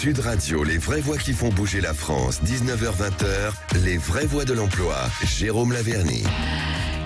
Sud Radio, les vraies voix qui font bouger la France, 19h-20h, les vraies voix de l'emploi. Jérôme Laverny.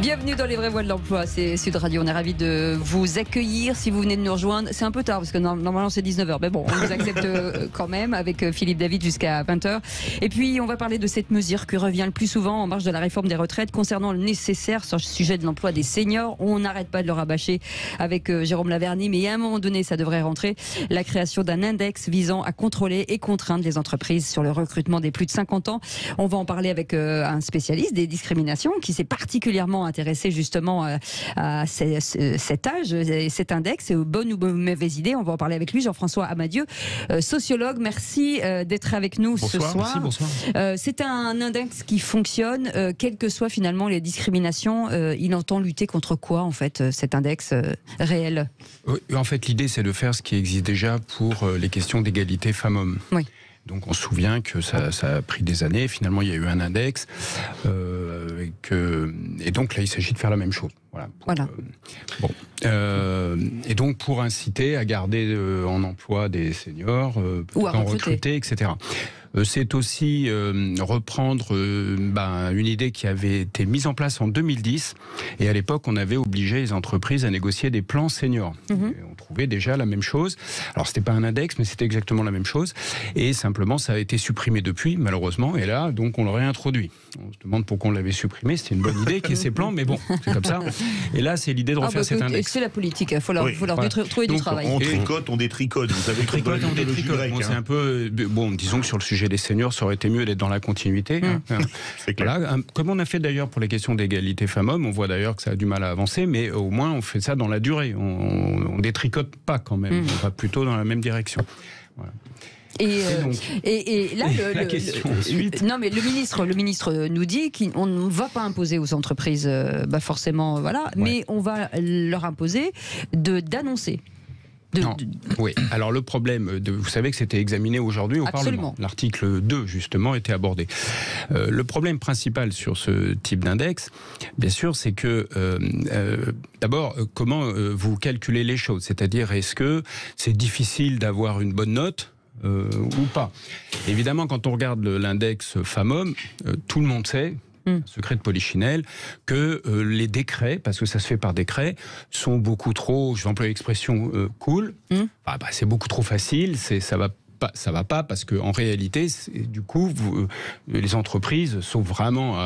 Bienvenue dans les vraies voix de l'emploi, c'est Sud Radio, on est ravis de vous accueillir si vous venez de nous rejoindre. C'est un peu tard parce que normalement c'est 19h, mais bon, on vous accepte quand même avec Philippe David jusqu'à 20h. Et puis on va parler de cette mesure qui revient le plus souvent en marge de la réforme des retraites concernant le nécessaire sur le sujet de l'emploi des seniors. On n'arrête pas de le rabâcher avec Jérôme Laverny, mais à un moment donné ça devrait rentrer, la création d'un index visant à contrôler et contraindre les entreprises sur le recrutement des plus de 50 ans. On va en parler avec un spécialiste des discriminations qui s'est particulièrement intéressé justement à cet âge et cet index, bonne ou mauvaise idée. On va en parler avec lui, Jean-François Amadieu, sociologue. Merci d'être avec nous ce soir. Merci, bonsoir. C'est un index qui fonctionne, quelles que soient finalement les discriminations. Il entend lutter contre quoi en fait, cet index réel? En fait, l'idée c'est de faire ce qui existe déjà pour les questions d'égalité femmes-hommes. Oui. Donc on se souvient que ça a pris des années, finalement il y a eu un index, et donc là il s'agit de faire la même chose. Voilà. Et donc pour inciter à garder en emploi des seniors, ou à recruter, etc. C'est aussi reprendre une idée qui avait été mise en place en 2010, et à l'époque on avait obligé les entreprises à négocier des plans seniors. Et on trouvait déjà la même chose. Alors c'était pas un index, mais c'était exactement la même chose, et simplement ça a été supprimé depuis, malheureusement, et là donc on le réintroduit. On se demande pourquoi on l'avait supprimé, c'était une bonne idée qu'il y ait ces plans, mais bon, c'est comme ça. Et là c'est l'idée de refaire cet index. C'est la politique, il faut leur trouver du travail. On tricote, on détricote. Vous savez, on détricote. C'est un peu disons que sur le sujet des seniors, ça aurait été mieux d'être dans la continuité. Voilà. Comme on a fait d'ailleurs pour les questions d'égalité femmes-hommes, on voit d'ailleurs que ça a du mal à avancer, mais au moins on fait ça dans la durée. On détricote pas quand même, on va plutôt dans la même direction. Voilà. Et là, la question ensuite. Non, mais le ministre nous dit qu'on ne va pas imposer aux entreprises, forcément, voilà, mais on va leur imposer d'annoncer. Oui, alors le problème, vous savez que c'était examiné aujourd'hui au Parlement. L'article 2, justement, était abordé. Le problème principal sur ce type d'index, bien sûr, c'est que, d'abord, comment vous calculez les choses? C'est-à-dire, est-ce que c'est difficile d'avoir une bonne note ou pas? Évidemment, quand on regarde l'index femmes-hommes, tout le monde sait, secret de Polichinelle, que les décrets, parce que ça se fait par décret, sont beaucoup trop, je vais employer l'expression cool, c'est beaucoup trop facile, ça va pas parce qu'en réalité, du coup, les entreprises sont vraiment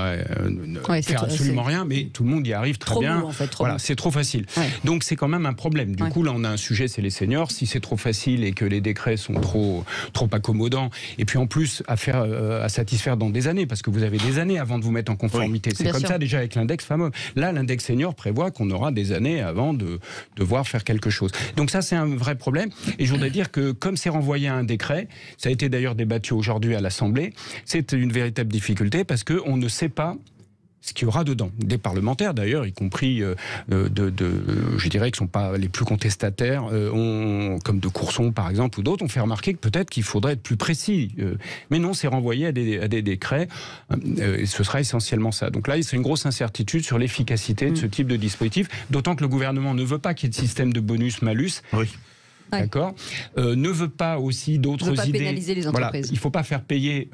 faire absolument rien, mais tout le monde y arrive très bien. En fait, c'est trop facile. Ouais. Donc c'est quand même un problème. Du coup, là, on a un sujet, c'est les seniors. Si c'est trop facile et que les décrets sont trop accommodants, et puis en plus à satisfaire dans des années, parce que vous avez des années avant de vous mettre en conformité. C'est comme ça déjà avec l'index femmes. Là, l'index senior prévoit qu'on aura des années avant de devoir faire quelque chose. Donc ça, c'est un vrai problème. Et je voudrais dire que comme c'est renvoyé à un décret, ça a été d'ailleurs débattu aujourd'hui à l'Assemblée, c'est une véritable difficulté parce qu'on ne sait pas ce qu'il y aura dedans. Des parlementaires d'ailleurs, y compris je dirais qui ne sont pas les plus contestataires, comme de Courson par exemple ou d'autres, ont fait remarquer que peut-être qu'il faudrait être plus précis. Mais non, c'est renvoyé à des décrets. Et ce sera essentiellement ça. Donc là, c'est une grosse incertitude sur l'efficacité de ce type de dispositif, d'autant que le gouvernement ne veut pas qu'il y ait de système de bonus-malus. Oui. D'accord. Ne veut pas aussi d'autres idées. Pénaliser les entreprises. Il ne faut pas faire payer,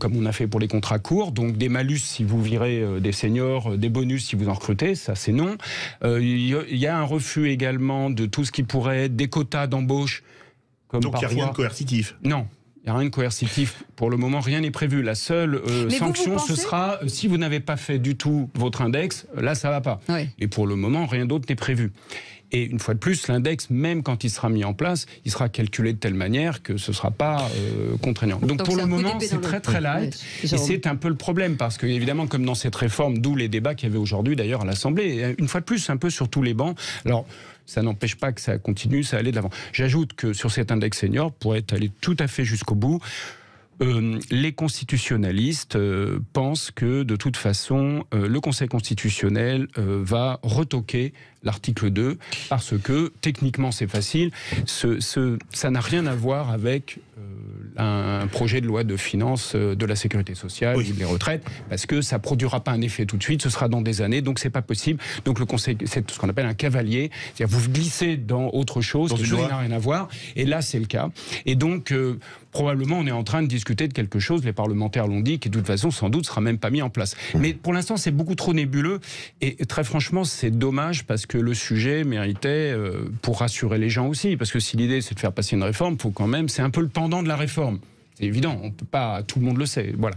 comme on a fait pour les contrats courts. Donc des malus si vous virez des seniors, des bonus si vous en recrutez, ça c'est non. Il y a un refus également de tout ce qui pourrait être des quotas d'embauche. Donc il n'y a rien de coercitif. Non. Il n'y a rien de coercitif. Pour le moment, rien n'est prévu. La seule sanction, ce sera si vous n'avez pas fait du tout votre index, là, ça ne va pas. Oui. Et pour le moment, rien d'autre n'est prévu. Et une fois de plus, l'index, même quand il sera mis en place, il sera calculé de telle manière que ce ne sera pas contraignant. Donc pour le moment, c'est très très light. Et c'est un peu le problème, parce que évidemment, comme dans cette réforme, d'où les débats qu'il y avait aujourd'hui d'ailleurs à l'Assemblée, une fois de plus, un peu sur tous les bancs. Alors, ça n'empêche pas que ça continue, ça allait de l'avant. J'ajoute que sur cet index senior, pour être allé tout à fait jusqu'au bout, les constitutionnalistes pensent que de toute façon le Conseil constitutionnel va retoquer l'article 2 parce que techniquement c'est facile, ça n'a rien à voir avec un projet de loi de finances de la sécurité sociale ou des retraites, parce que ça produira pas un effet tout de suite, ce sera dans des années, donc c'est pas possible. Donc le Conseil, c'est ce qu'on appelle un cavalier, c'est-à-dire vous glissez dans autre chose, quelque chose qui n'a rien à voir, et là c'est le cas. Et donc probablement on est en train de discuter de quelque chose, les parlementaires l'ont dit, qui de toute façon sans doute sera même pas mis en place. Mais pour l'instant c'est beaucoup trop nébuleux, et très franchement c'est dommage, parce que le sujet méritait, pour rassurer les gens aussi, parce que si l'idée c'est de faire passer une réforme, faut quand même, c'est un peu le pendant de la réforme. C'est évident, on peut pas, tout le monde le sait, voilà.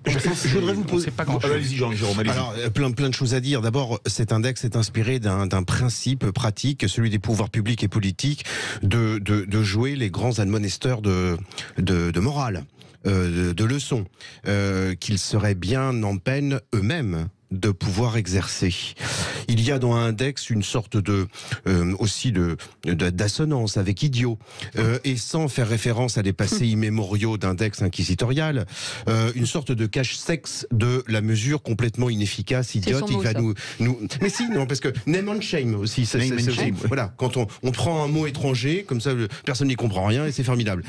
Je voudrais vous poser pas grand-chose. Allez-y, Jérôme. Alors, plein de choses à dire. D'abord, cet index est inspiré d'un principe pratique, celui des pouvoirs publics et politiques, de jouer les grands admonesteurs de morale, de leçons, qu'ils seraient bien en peine eux-mêmes de pouvoir exercer. Il y a dans l'index une sorte d'assonance avec idiot, et sans faire référence à des passés immémoriaux d'index inquisitorial, une sorte de cache-sexe de la mesure complètement inefficace, idiote. Il va nous... Mais si, non, parce que name and shame aussi. Voilà, quand on prend un mot étranger, comme ça, personne n'y comprend rien et c'est formidable.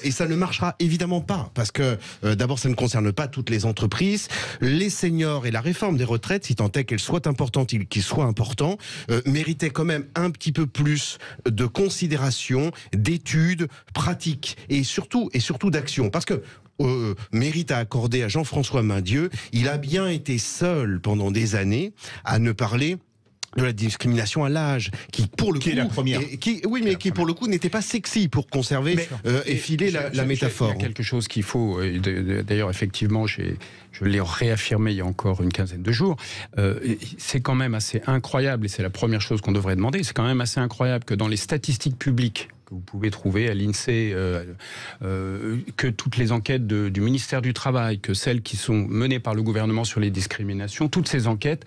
Et ça ne marchera évidemment pas, parce que d'abord, ça ne concerne pas toutes les entreprises. Les seniors et la réforme des retraites, si tant est qu'elle soit importante, qu'il soit important, méritait quand même un petit peu plus de considération, d'études pratiques et surtout d'action. Parce que mérite à accorder à Jean-François Maindieu, il a bien été seul pendant des années à ne parler de la discrimination à l'âge, qui pour le coup est la première. Qui pour le coup n'était pas sexy, pour conserver et filer la métaphore. Il y a quelque chose qu'il faut, d'ailleurs effectivement je l'ai réaffirmé il y a encore une quinzaine de jours, c'est quand même assez incroyable, et c'est la première chose qu'on devrait demander, c'est quand même assez incroyable que dans les statistiques publiques que vous pouvez trouver à l'INSEE, que toutes les enquêtes du ministère du Travail, que celles qui sont menées par le gouvernement sur les discriminations, toutes ces enquêtes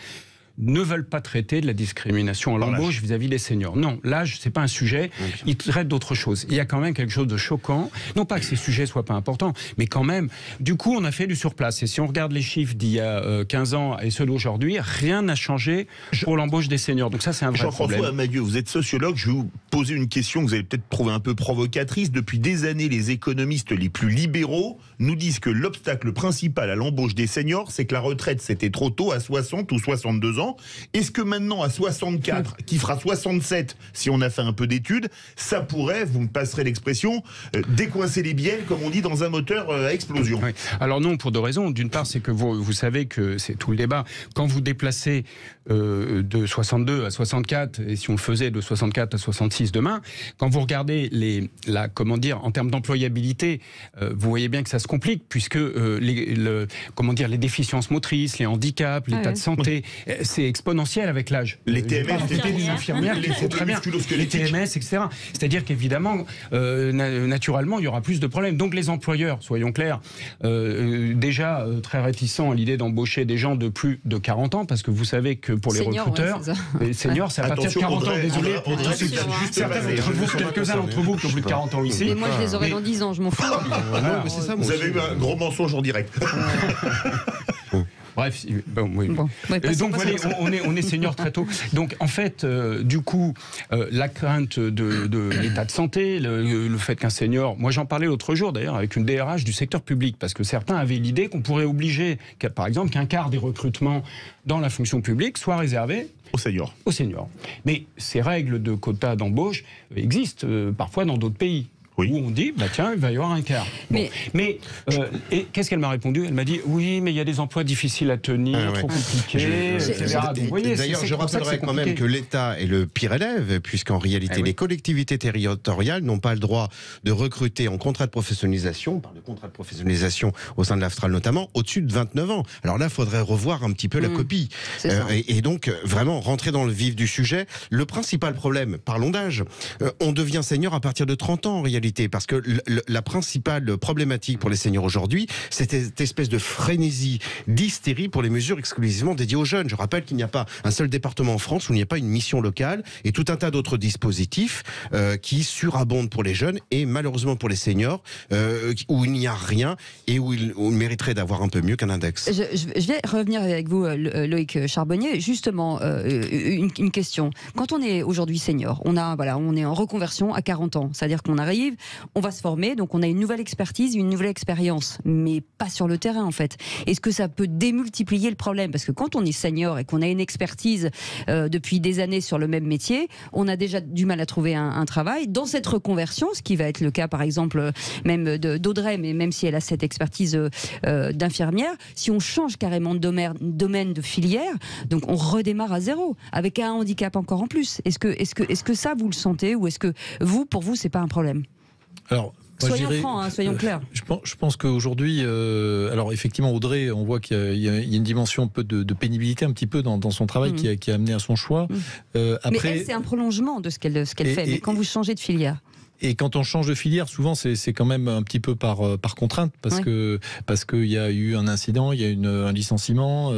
ne veulent pas traiter de la discrimination à l'embauche vis-à-vis des seniors. Non, l'âge, c'est pas un sujet, ils traitent d'autres choses. Il y a quand même quelque chose de choquant, non pas que ces sujets soient pas importants, mais quand même, du coup, on a fait du surplace. Et si on regarde les chiffres d'il y a 15 ans et ceux d'aujourd'hui, rien n'a changé pour l'embauche des seniors. Donc ça, c'est un vrai problème. Jean-François Maindieu, vous êtes sociologue, je vais vous poser une question que vous allez peut-être trouver un peu provocatrice. Depuis des années, les économistes les plus libéraux nous disent que l'obstacle principal à l'embauche des seniors, c'est que la retraite, c'était trop tôt, à 60 ou 62 ans. Est-ce que maintenant, à 64, qui fera 67, si on a fait un peu d'études, ça pourrait, vous me passerez l'expression, décoincer les bielles, comme on dit, dans un moteur à explosion? Oui. Alors non, pour deux raisons. D'une part, c'est que vous savez que c'est tout le débat. Quand vous déplacez de 62 à 64, et si on le faisait de 64 à 66 demain, quand vous regardez en termes d'employabilité, vous voyez bien que ça se complique, puisque les déficiences motrices, les handicaps, l'état de santé, c'est exponentiel avec l'âge. Les TMS, les infirmières, c'est très bien. Les TMS, etc. C'est-à-dire qu'évidemment, naturellement, il y aura plus de problèmes. Donc les employeurs, soyons clairs, déjà très réticents à l'idée d'embaucher des gens de plus de 40 ans, parce que vous savez que pour les recruteurs, les seniors, c'est à partir de 40 ans. Désolé, quelques-uns d'entre vous qui ont plus de 40 ans ici. Mais moi, je les aurai dans 10 ans, je m'en fous. Vous avez eu un gros mensonge en direct. Bref, donc voilà, on est senior très tôt. Donc en fait, du coup, la crainte de l'état de santé, le fait qu'un senior... Moi j'en parlais l'autre jour d'ailleurs avec une DRH du secteur public, parce que certains avaient l'idée qu'on pourrait obliger, par exemple, qu'un quart des recrutements dans la fonction publique soit réservé aux seniors. Mais ces règles de quotas d'embauche existent parfois dans d'autres pays. Où on dit, tiens, il va y avoir un quart. Mais et qu'est-ce qu'elle m'a répondu? Elle m'a dit, oui, mais il y a des emplois difficiles à tenir, trop compliqués, etc. D'ailleurs, je rappellerai quand même que l'État est le pire élève, puisqu'en réalité, les collectivités territoriales n'ont pas le droit de recruter en contrat de professionnalisation, on parle de contrat de professionnalisation au sein de l'Astral notamment, au-dessus de 29 ans. Alors là, il faudrait revoir un petit peu la copie. Et donc, vraiment, rentrer dans le vif du sujet. Le principal problème, parlons d'âge, on devient senior à partir de 30 ans en réalité. Parce que la principale problématique pour les seniors aujourd'hui, c'est cette espèce de frénésie, d'hystérie pour les mesures exclusivement dédiées aux jeunes. Je rappelle qu'il n'y a pas un seul département en France où il n'y a pas une mission locale et tout un tas d'autres dispositifs qui surabondent pour les jeunes et malheureusement pour les seniors où il n'y a rien et où il mériterait d'avoir un peu mieux qu'un index. Je vais revenir avec vous, Loïc Charbonnier. Justement, une question. Quand on est aujourd'hui senior, on est en reconversion à 40 ans, c'est-à-dire qu'on arrive on va se former, donc on a une nouvelle expertise, une nouvelle expérience, mais pas sur le terrain en fait. Est-ce que ça peut démultiplier le problème? Parce que quand on est senior et qu'on a une expertise depuis des années sur le même métier, on a déjà du mal à trouver un travail. Dans cette reconversion, ce qui va être le cas par exemple même d'Audrey, mais même si elle a cette expertise d'infirmière, si on change carrément de domaine, de filière, donc on redémarre à zéro, avec un handicap encore en plus. Est-ce que ça vous le sentez, ou est-ce que pour vous c'est pas un problème? Alors, soyons francs, soyons clairs. Je pense qu'aujourd'hui, alors effectivement, Audrey, on voit qu'il y a une dimension un peu de pénibilité un petit peu dans son travail qui a amené à son choix. Après, mais elle, c'est un prolongement de ce qu'elle fait. Mais quand vous changez de filière. Et quand on change de filière, souvent c'est quand même un petit peu par contrainte, parce qu'il y a eu un incident, il y a un licenciement.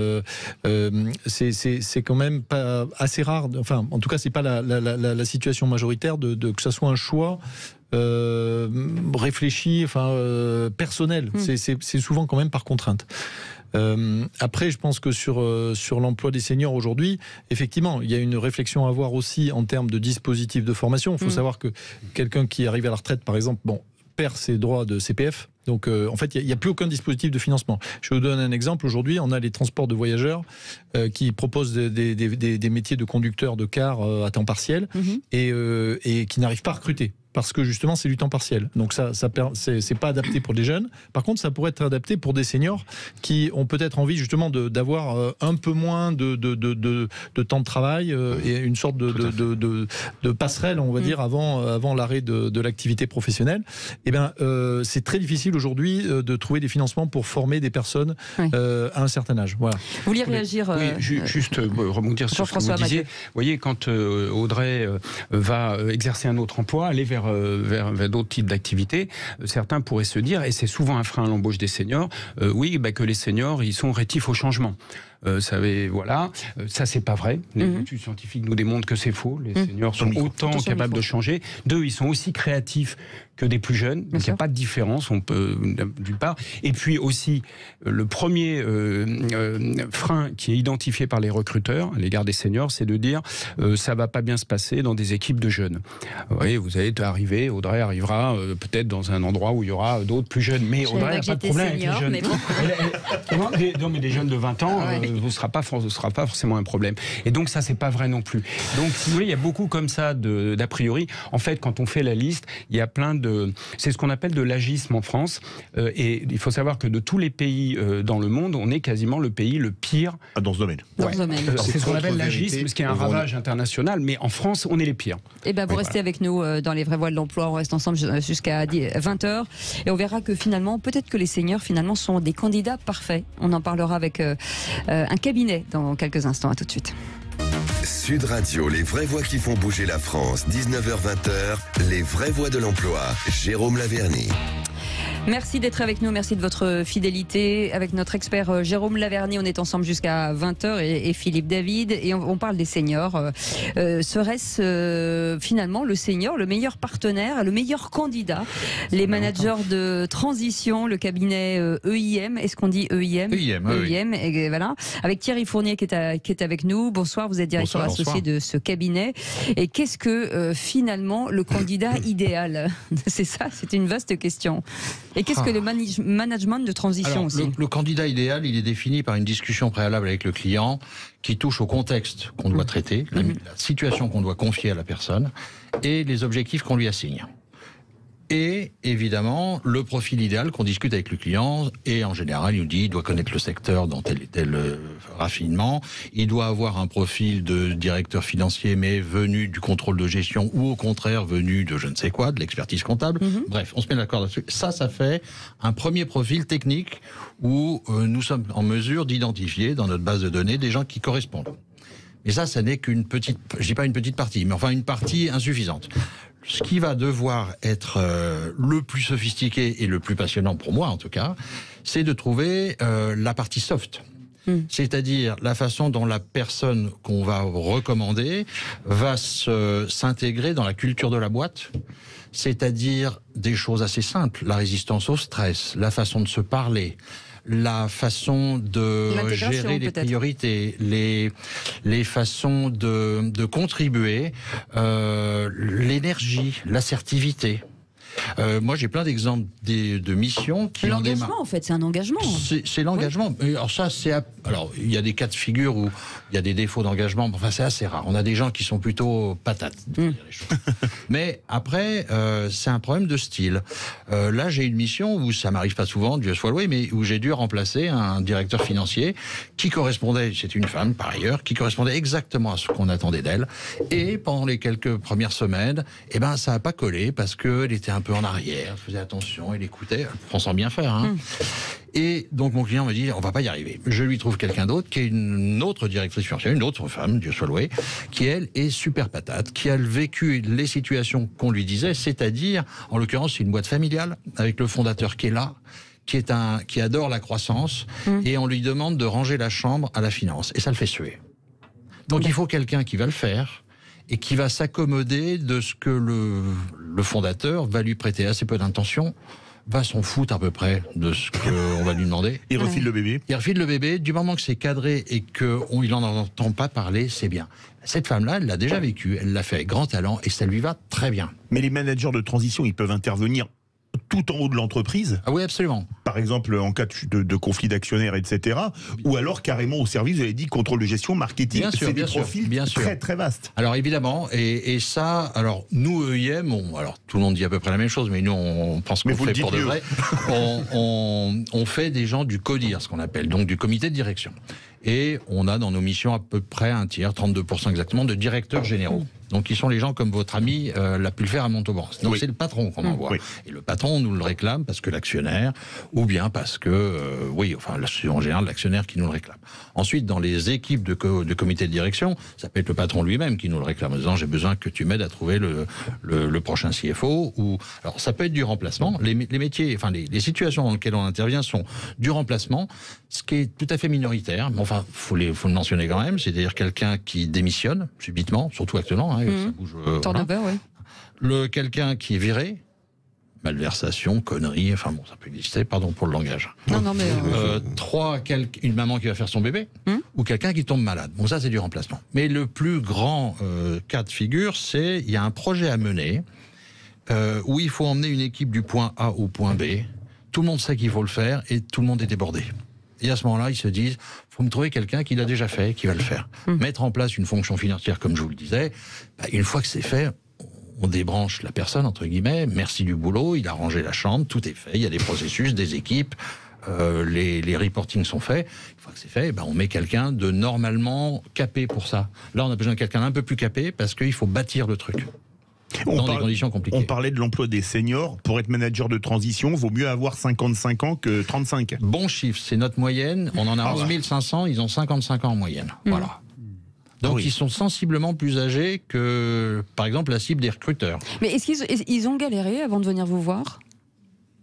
C'est quand même pas assez rare. Enfin, en tout cas, c'est pas la situation majoritaire que ça soit un choix réfléchi, personnel. C'est souvent quand même par contrainte. Après, je pense que sur l'emploi des seniors aujourd'hui, effectivement, il y a une réflexion à avoir aussi en termes de dispositifs de formation. Il faut savoir que quelqu'un qui arrive à la retraite, par exemple, perd ses droits de CPF. Donc, en fait, il n'y a plus aucun dispositif de financement. Je vous donne un exemple. Aujourd'hui, on a les transports de voyageurs qui proposent des métiers de conducteur de car à temps partiel et qui n'arrivent pas à recruter. Parce que justement c'est du temps partiel, donc c'est pas adapté pour des jeunes. Par contre, ça pourrait être adapté pour des seniors qui ont peut-être envie justement d'avoir un peu moins de temps de travail et une sorte de passerelle, on va dire, avant l'arrêt de l'activité professionnelle. Et bien, c'est très difficile aujourd'hui de trouver des financements pour former des personnes à un certain âge. Voilà. Vous vouliez réagir juste rebondir sur ce que vous disiez. Vous voyez, quand Audrey va exercer un autre emploi, aller vers d'autres types d'activités, certains pourraient se dire, et c'est souvent un frein à l'embauche des seniors, que les seniors, ils sont rétifs au changement. Ça c'est pas vrai. Les études scientifiques nous démontrent que c'est faux. Les seniors sont autant capables de changer. Ils sont aussi créatifs que des plus jeunes. Donc il n'y a pas de différence, on peut d'une part. Et puis aussi, le premier frein qui est identifié par les recruteurs à l'égard des seniors, c'est de dire ça va pas bien se passer dans des équipes de jeunes. Oui, vous allez arriver, Audrey arrivera peut-être dans un endroit où il y aura d'autres plus jeunes. Mais Audrey n'a pas de problème avec les jeunes. Mais bon. Mais des jeunes de 20 ans, ce ne sera pas forcément un problème. Et donc ça, c'est pas vrai non plus. Donc si vous voulez, il y a beaucoup comme ça d'a priori. En fait, quand on fait la liste, il y a plein c'est ce qu'on appelle de l'agisme en France. Et il faut savoir que de tous les pays dans le monde, on est quasiment le pays le pire. Dans ce domaine. C'est ce qu'on appelle l'agisme, ce qui est un ravage international. Mais en France, on est les pires. Et vous restez avec nous dans les vraies voies de l'emploi. On reste ensemble jusqu'à 20h. Et on verra que finalement, peut-être que les seniors finalement sont des candidats parfaits. On en parlera avec un cabinet dans quelques instants. À tout de suite. Sud Radio, les vraies voix qui font bouger la France, 19h-20h, les vraies voix de l'emploi, Jérôme Laverny. Merci d'être avec nous, merci de votre fidélité. Avec notre expert Jérôme Laverny, on est ensemble jusqu'à 20h et Philippe David. Et on parle des seniors. Serait-ce finalement le senior, le meilleur partenaire, le meilleur candidat? Les managers de transition, le cabinet EIM, est-ce qu'on dit EIM? EIM, et voilà. Avec Thierry Fournier qui est avec nous. Bonsoir, vous êtes directeur associé de ce cabinet. Et qu'est-ce que finalement le candidat idéal? C'est ça, c'est une vaste question. Et qu'est-ce que le management de transition aussi? Le candidat idéal, il est défini par une discussion préalable avec le client qui touche au contexte qu'on doit traiter, la situation qu'on doit confier à la personne et les objectifs qu'on lui assigne. Et évidemment, le profil idéal qu'on discute avec le client, et en général, il nous dit, il doit connaître le secteur dans tel et tel raffinement, il doit avoir un profil de directeur financier, mais venu du contrôle de gestion, ou au contraire, venu de je ne sais quoi, de l'expertise comptable. Bref, on se met d'accord là-dessus. Ça fait un premier profil technique où nous sommes en mesure d'identifier dans notre base de données des gens qui correspondent. Mais ça n'est qu'une petite, je dis pas une petite partie, mais enfin une partie insuffisante. Ce qui va devoir être le plus sophistiqué et le plus passionnant pour moi en tout cas, c'est de trouver la partie soft. C'est-à-dire la façon dont la personne qu'on va recommander va s'intégrer dans la culture de la boîte, c'est-à-dire des choses assez simples, la résistance au stress, la façon de se parler, la façon de gérer les priorités, les façons de contribuer, l'énergie, l'assertivité. Moi, j'ai plein d'exemples de missions qui ont démarré. L'engagement, en fait, c'est un engagement. C'est l'engagement. Oui. Alors ça, alors il y a des cas de figure où il y a des défauts d'engagement. Enfin, c'est assez rare. On a des gens qui sont plutôt patates. Mais après, c'est un problème de style. Là, j'ai une mission où ça m'arrive pas souvent, Dieu soit loué, mais où j'ai dû remplacer un directeur financier qui correspondait, c'est une femme par ailleurs, qui correspondait exactement à ce qu'on attendait d'elle. Et pendant les quelques premières semaines, ça n'a pas collé parce qu'elle était un peu en arrière, elle faisait attention, elle écoutait, pensant bien faire. Hein. Et donc mon client me dit, on va pas y arriver. Je lui trouve quelqu'un d'autre, qui est une autre directrice financière, une autre femme, Dieu soit loué, qui elle est super patate, qui a vécu les situations qu'on lui disait, c'est-à-dire, en l'occurrence, c'est une boîte familiale, avec le fondateur qui est là, qui adore la croissance, et on lui demande de ranger la chambre à la finance. Et ça le fait suer. Donc il faut quelqu'un qui va le faire, et qui va s'accommoder de ce que le fondateur va lui prêter assez peu d'intention, va s'en foutre à peu près de ce qu'on va lui demander. Il refile le bébé. Il refile le bébé, du moment que c'est cadré et qu'il n'en entend pas parler, c'est bien. Cette femme-là, elle l'a déjà vécu, elle l'a fait avec grand talent et ça lui va très bien. Mais les managers de transition, ils peuvent intervenir tout en haut de l'entreprise. Ah oui, absolument. Par exemple, en cas de conflit d'actionnaires, etc. Ou alors carrément au service, vous avez dit, contrôle de gestion, marketing. C'est des profils très très vastes. Alors évidemment, et ça, alors nous, EIM, alors tout le monde dit à peu près la même chose, mais nous, on pense qu'on fait pour de vrai. on fait des gens du CODIR, ce qu'on appelle, donc du comité de direction. Et on a dans nos missions à peu près un tiers, 32% exactement, de directeurs généraux. Donc, ils sont les gens comme votre ami l'a pu le faire à Montauban. Donc, c'est le patron qu'on envoie. Et le patron, on nous le réclame parce que l'actionnaire, ou bien parce que, c'est en général l'actionnaire qui nous le réclame. Ensuite, dans les équipes de comité de direction, ça peut être le patron lui-même qui nous le réclame en disant, j'ai besoin que tu m'aides à trouver le prochain CFO. Alors, ça peut être du remplacement. Les métiers, les situations dans lesquelles on intervient sont du remplacement, ce qui est tout à fait minoritaire. Mais enfin, faut le mentionner quand même. C'est-à-dire quelqu'un qui démissionne subitement, surtout actuellement. Ça bouge, quelqu'un qui est viré, malversation, connerie, ça peut exister, pardon pour le langage. Une maman qui va faire son bébé, ou quelqu'un qui tombe malade. Bon, ça c'est du remplacement. Mais le plus grand cas de figure, c'est il y a un projet à mener où il faut emmener une équipe du point A au point B. Tout le monde sait qu'il faut le faire et tout le monde est débordé. Et à ce moment-là, ils se disent, faut me trouver quelqu'un qui l'a déjà fait, qui va le faire. Mettre en place une fonction financière, comme je vous le disais, une fois que c'est fait, on débranche la personne, entre guillemets, merci du boulot, il a rangé la chambre, tout est fait, il y a des processus, des équipes, les reportings sont faits. Une fois que c'est fait, on met quelqu'un de normalement capé pour ça. Là, on a besoin de quelqu'un d'un peu plus capé parce qu'il faut bâtir le truc. Dans des conditions compliquées. On parlait de l'emploi des seniors. Pour être manager de transition, vaut mieux avoir 55 ans que 35. Bon chiffre, c'est notre moyenne. On en a 11 500, ils ont 55 ans en moyenne. Voilà. Donc ils sont sensiblement plus âgés que, par exemple, la cible des recruteurs. Mais est-ce qu'ils ont galéré avant de venir vous voir ?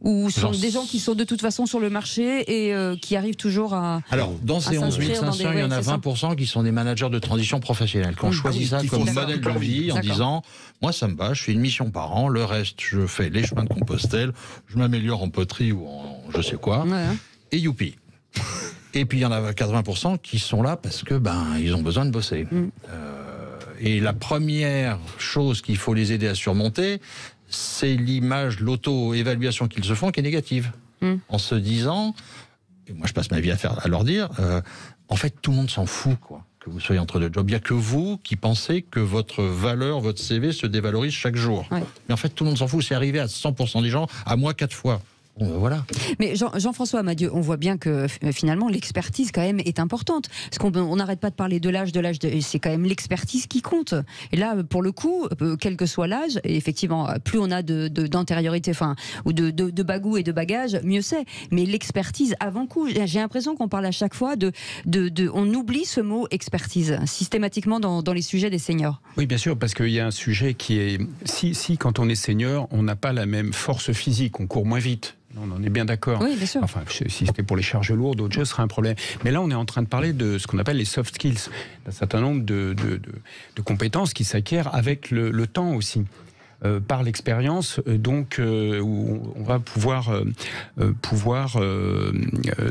Ou sont des gens qui sont de toute façon sur le marché et qui arrivent toujours à... Alors, dans ces 11 500, il y en a 20% qui sont des managers de transition professionnelle, qui ont choisi ça comme modèle de vie en disant, moi ça me va, je fais une mission par an, le reste je fais les chemins de Compostelle, je m'améliore en poterie ou en je sais quoi, et youpi. Et puis il y en a 80% qui sont là parce que ils ont besoin de bosser. Et la première chose qu'il faut les aider à surmonter, c'est l'image, l'auto-évaluation qu'ils se font qui est négative. En se disant, et moi je passe ma vie à leur dire, en fait tout le monde s'en fout que vous soyez entre deux jobs. Il n'y a que vous qui pensez que votre valeur, votre CV se dévalorise chaque jour. Mais en fait tout le monde s'en fout, c'est arrivé à 100% des gens, à moi 4 fois. Voilà. Mais Jean-François Amadieu, on voit bien que finalement l'expertise quand même est importante. Parce qu'on n'arrête pas de parler de l'âge, c'est quand même l'expertise qui compte. Et là, pour le coup, quel que soit l'âge, et effectivement, plus on a d'antériorité, ou de bagou et de bagage, mieux c'est. Mais l'expertise avant coup, j'ai l'impression qu'on parle à chaque fois on oublie ce mot expertise systématiquement dans les sujets des seniors. Oui, bien sûr, parce qu'il y a un sujet qui est si quand on est senior, on n'a pas la même force physique, on court moins vite. On en est bien d'accord. Oui, bien sûr. Enfin, si c'était pour les charges lourdes, autre chose serait un problème. Mais là, on est en train de parler de ce qu'on appelle les soft skills, d'un certain nombre de compétences qui s'acquièrent avec le temps aussi. par l'expérience, donc où on va pouvoir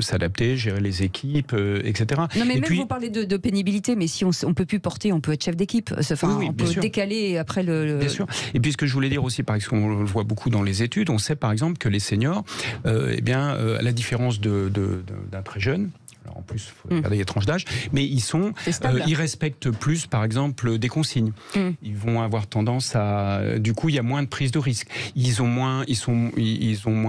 s'adapter, gérer les équipes, etc. Non, mais et même puis, vous parlez de pénibilité, mais si on peut plus porter, on peut être chef d'équipe. Enfin, oui, on peut décaler après le. Bien sûr. Et puis ce que je voulais dire aussi, parce qu'on le voit beaucoup dans les études, on sait par exemple que les seniors, à la différence d'un très jeune. Alors en plus, il faut regarder les tranches d'âge, mais ils respectent plus, par exemple, des consignes. Ils vont avoir tendance à, du coup, il y a moins de prise de risque. Ils ont moins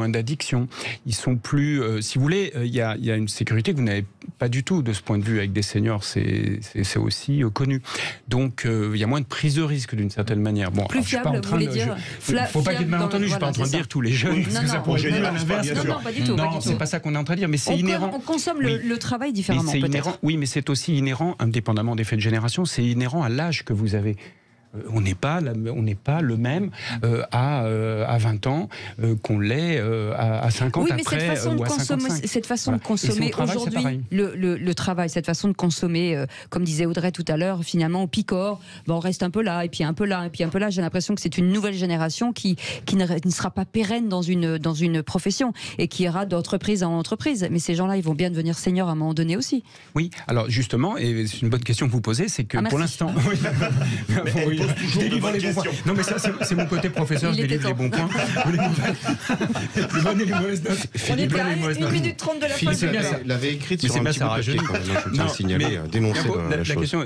d'addiction. Ils sont plus, si vous voulez, il y a une sécurité que vous n'avez pas du tout de ce point de vue avec des seniors. C'est aussi connu. Donc il y a moins de prise de risque d'une certaine manière. Bon, plus fiable, vous voulez dire. Faut pas qu'il y ait de malentendu. Je suis pas en train de dire tous les jeunes. Parce que ça pourrait être à l'inverse. Non, pas du tout. Non, c'est pas ça qu'on est en train de dire. Mais c'est inhérent. On consomme le travail différemment, peut-être. Oui, mais c'est aussi inhérent, indépendamment des faits de génération, c'est inhérent à l'âge que vous avez. On n'est pas le même à 20 ans qu'on l'est à 50 oui, mais après cette façon de consommer aujourd'hui, le travail, cette façon de consommer, comme disait Audrey tout à l'heure, finalement au picor, on reste un peu là, et puis un peu là, et puis un peu là. J'ai l'impression que c'est une nouvelle génération qui ne sera pas pérenne dans une profession et qui ira d'entreprise en entreprise. Mais ces gens-là, ils vont bien devenir seniors à un moment donné aussi. Oui, alors justement, et c'est une bonne question que vous posez, c'est que pour l'instant... Je délivre les bons points. Non, mais ça, c'est mon côté professeur, je délivre les bons points. Les bonnes et les mauvaises notes. On est bien 1 minute 30 de la fin. Philippe l'avait écrite sur un petit bout de papier, quand même, je tiens à signaler, dénoncer la chose. La question,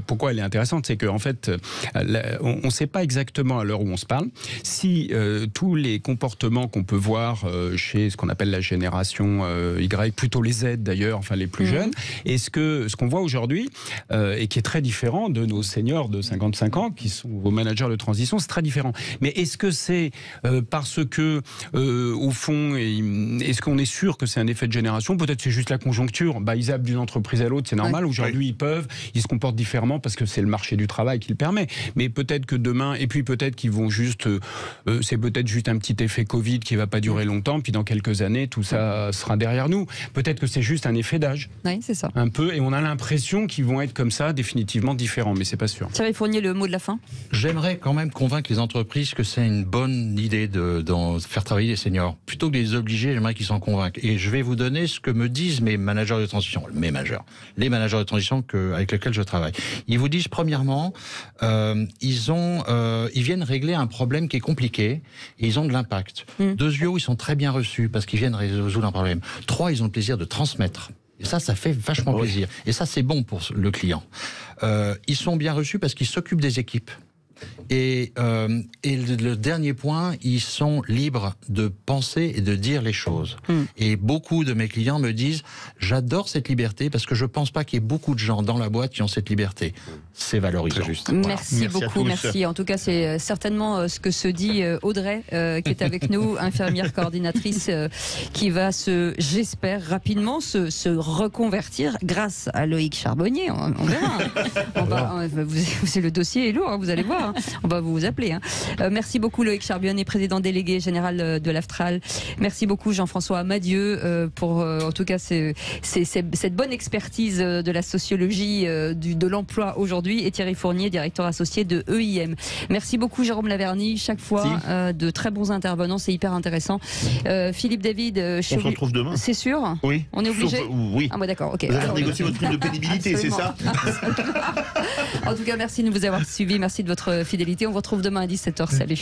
pourquoi elle est intéressante, c'est qu'en fait, on ne sait pas exactement à l'heure où on se parle si tous les comportements qu'on peut voir chez ce qu'on appelle la génération Y, plutôt les Z d'ailleurs, enfin les plus jeunes, et ce qu'on voit aujourd'hui, et qui est très différent de nos seniors de 55 ans, qui sont vos managers de transition, c'est très différent. Mais est-ce que c'est parce que, au fond, est-ce qu'on est sûr que c'est un effet de génération? Peut-être c'est juste la conjoncture. Ils zappent d'une entreprise à l'autre, c'est normal. Aujourd'hui, ils se comportent différemment parce que c'est le marché du travail qui le permet. Mais peut-être que demain, et puis peut-être qu'ils vont juste, c'est peut-être juste un petit effet Covid qui va pas durer longtemps, puis dans quelques années, tout ça sera derrière nous. Peut-être que c'est juste un effet d'âge. Oui, c'est ça. Un peu, et on a l'impression qu'ils vont être comme ça, définitivement différents, mais c'est pas sûr. Thierry Fournier, le mot de la fin. J'aimerais quand même convaincre les entreprises que c'est une bonne idée de faire travailler les seniors. Plutôt que de les obliger, j'aimerais qu'ils s'en convainquent. Et je vais vous donner ce que me disent mes managers de transition, les managers de transition avec lesquels je travaille. Ils vous disent, premièrement, ils viennent régler un problème qui est compliqué et ils ont de l'impact. 2, ils sont très bien reçus parce qu'ils viennent résoudre un problème. 3, ils ont le plaisir de transmettre. Et ça fait vachement plaisir. Et ça, c'est bon pour le client. Ils sont bien reçus parce qu'ils s'occupent des équipes. Et le dernier point, ils sont libres de penser et de dire les choses. Et beaucoup de mes clients me disent, j'adore cette liberté parce que je pense pas qu'il y ait beaucoup de gens dans la boîte qui ont cette liberté. C'est valorisant. Très juste. Merci beaucoup, merci. En tout cas, c'est certainement ce que se dit Audrey, qui est avec nous, infirmière coordinatrice, qui va j'espère, rapidement se reconvertir grâce à Loïc Charbonnier. On verra. C'est le dossier est lourd, vous allez voir. On va vous appeler. Merci beaucoup Loïc Charbonnier, président délégué général de l'Aftral. Merci beaucoup Jean-François Amadieu pour en tout cas cette bonne expertise de la sociologie de l'emploi aujourd'hui, et Thierry Fournier, directeur associé de EIM. Merci beaucoup Jérôme Laverny, chaque fois de très bons intervenants, c'est hyper intéressant. Philippe David, on se retrouve demain. C'est sûr? Oui. On est obligé? Oui. Ah d'accord, ok. Vous allez négocier votre prime de pénibilité, c'est ça? En tout cas, merci de nous avoir suivis, merci de votre fidélité. On vous retrouve demain à 17h. Salut.